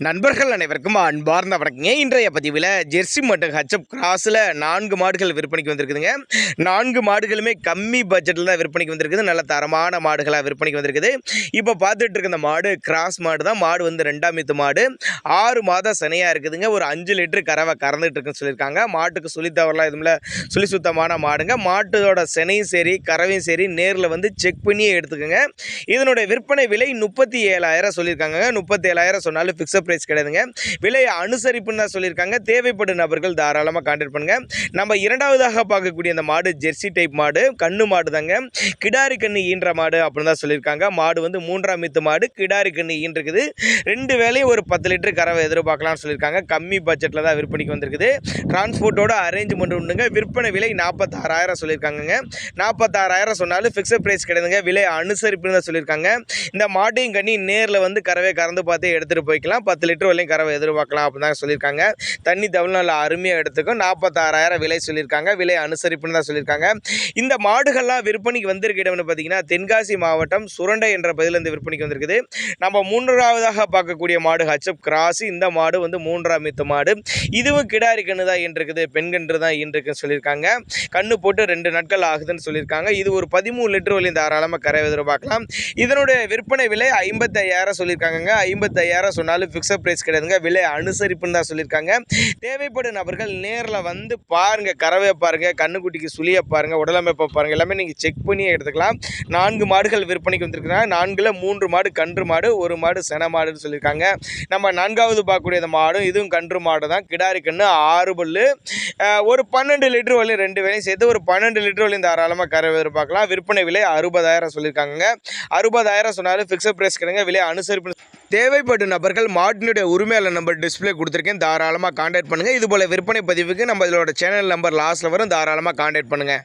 நண்பர்கள் அனைவருக்கும் அன்பார்ந்த வணக்கங்க. இன்றைய பதிவில் ஜெர்சி மற்றும் ஹச்எப் கிராஸில் 4 மாடுகள் விற்பனைக்கு வந்திருக்குதுங்க. 4 மாடுகளுமே கம்மி பட்ஜெட்டில் தான் விற்பனைக்கு வந்திருக்குது. நல்ல தரமான மாடுகளாக விற்பனைக்கு வந்திருக்குது. இப்போ பார்த்துட்டு இருக்க இந்த மாடு கிராஸ் மாடு தான். மாடு வந்து 2ஆம் ஈத்து மாடு, 6 மாதம் சினையாக இருக்குதுங்க. ஒரு 5 லிட்டர் கறவை கறந்துட்டு இருக்குன்னு சொல்லியிருக்காங்க. மாட்டுக்கு சுழி தவறலாம் எதுவும்ல, சுழி சுத்தமான மாடுங்க. மாட்டோட சினையும் சரி கறவையும் சரி நேரில் வந்து செக் பண்ணியே எடுத்துக்கோங்க. இதனுடைய விற்பனை விலை 37,000 சொல்லியிருக்காங்க. 37,000 சொன்னாலும் ஃபிக்ஸட் பிரைஸ் கிடையாதுங்க. விலையை அனுசரிப்புன்னு தான் சொல்லியிருக்காங்க. தேவைப்படும் நபர்கள் தாராளமாக கான்டாக்ட் பண்ணுங்க. நம்ம இரண்டாவதாக பார்க்கக்கூடிய அந்த மாடு ஜெர்சி டைப் மாடு, கண்ணு மாடு தாங்க. கிடாரி கண்ணு ஈன்ற மாடு அப்படின்னு தான் சொல்லியிருக்காங்க. மாடு வந்து 3ஆம் ஈத்து மாடு, கிடாரி கண்ணு ஈன்றிருக்குது. 2 வேலையும் ஒரு 10 லிட்டர் கறவை எதிர்பார்க்கலாம்னு சொல்லியிருக்காங்க. கம்மி பட்ஜெட்டில் தான் விற்பனைக்கு வந்திருக்குது. டிரான்ஸ்போர்ட்டோட அரேஞ்ச்மெண்ட் உண்டுங்க. விற்பனை விலை 46,000 சொல்லியிருக்காங்க. 46,000 சொன்னாலும் ஃபிக்ஸட் பிரைஸ் கிடையாதுங்க. விலை அனுசரிப்புன்னு தான் சொல்லியிருக்காங்க. இந்த மாட்டையும் கண்ணி நேரில் வந்து கறவை கறந்து பார்த்து எடுத்துகிட்டு போய்க்கலாம். 10 லிட்டர் வரையும் கறவை எதிர்பார்க்கலாம் அப்படின்னு தான் சொல்லியிருக்காங்க. தண்ணி தமிழ்நாட்டில் அருமையாக எடுத்துக்கும். 46,000 விலை சொல்லியிருக்காங்க. விலை அனுசரிப்புன்னு தான் சொல்லியிருக்காங்க. இந்த மாடுகள்லாம் விற்பனைக்கு வந்திருக்க இடம்னு பார்த்தீங்கன்னா தென்காசி மாவட்டம் சுரண்டை என்ற பகுதியில் இந்த விற்பனைக்கு வந்திருக்குது. நம்ம 3ஆவதாக பார்க்கக்கூடிய மாடு ஹச்எப் கிராஸ். இந்த மாடு வந்து 3ஆம் ஈத்து மாடு. இதுவும் கிடாரி கண்ணு தான் ஈன்றிருக்குது. பெண் கன்று தான் ஈன்றிருக்குன்னு சொல்லியிருக்காங்க. கண்ணு போட்டு 2 நாட்கள் ஆகுதுன்னு சொல்லியிருக்காங்க. இது ஒரு 13 லிட்டர் வரையும் தாராளமாக கறவை எதிர்பார்க்கலாம். இதனுடைய விற்பனை விலை 55,000 சொல்லியிருக்காங்க. 55,000 சொன்னாலும் ஃபிக்ஸட் பிரைஸ் கிடையாதுங்க. விலை அனுசரிப்புன்னு தான் சொல்லியிருக்காங்க. தேவைப்படும் நபர்கள் நேரில் வந்து பாருங்கள், கறவையை பாருங்கள், கண்ணுக்குட்டிக்கு சுழியை பாருங்கள், உடலமைப்பை பாருங்கள், எல்லாமே நீங்கள் செக் பண்ணி எடுத்துக்கலாம். 4 மாடுகள் விற்பனைக்கு வந்திருக்கிறாங்க. 4ல் 3 மாடு கன்று மாடு, 1 மாடு சென மாடுன்னு சொல்லியிருக்காங்க. நம்ம 4வது பார்க்கக்கூடிய இந்த மாடும் இதுவும் கன்று மாடு தான். கிடாரி கன்று 6 பல்லு, ஒரு 12 லிட்டர் வரையும் 2 வேலையும் சேர்த்து ஒரு 12 லிட்டர் வரையும் தாராளமாக கறவை எதிர்பார்க்கலாம். விற்பனை விலை 60,000 சொல்லியிருக்காங்க. 60,000 சொன்னாலும் ஃபிக்ஸட் பிரைஸ் கிடையாது. விலை அனுசரிப்பு. தேவைப்படும் நபர்கள் மாட்டினுடைய உரிமையாளர் நம்பர் டிஸ்பிளே கொடுத்துருக்கேன். தாராளமாக கான்டாக்ட் பண்ணுங்கள். இதுபோல் விற்பனை பதிவுக்கு நம்ம இதோட சேனல் நம்பர் லாஸ்ட்டில் வரும். தாராளமாக கான்டாக்ட் பண்ணுங்கள்.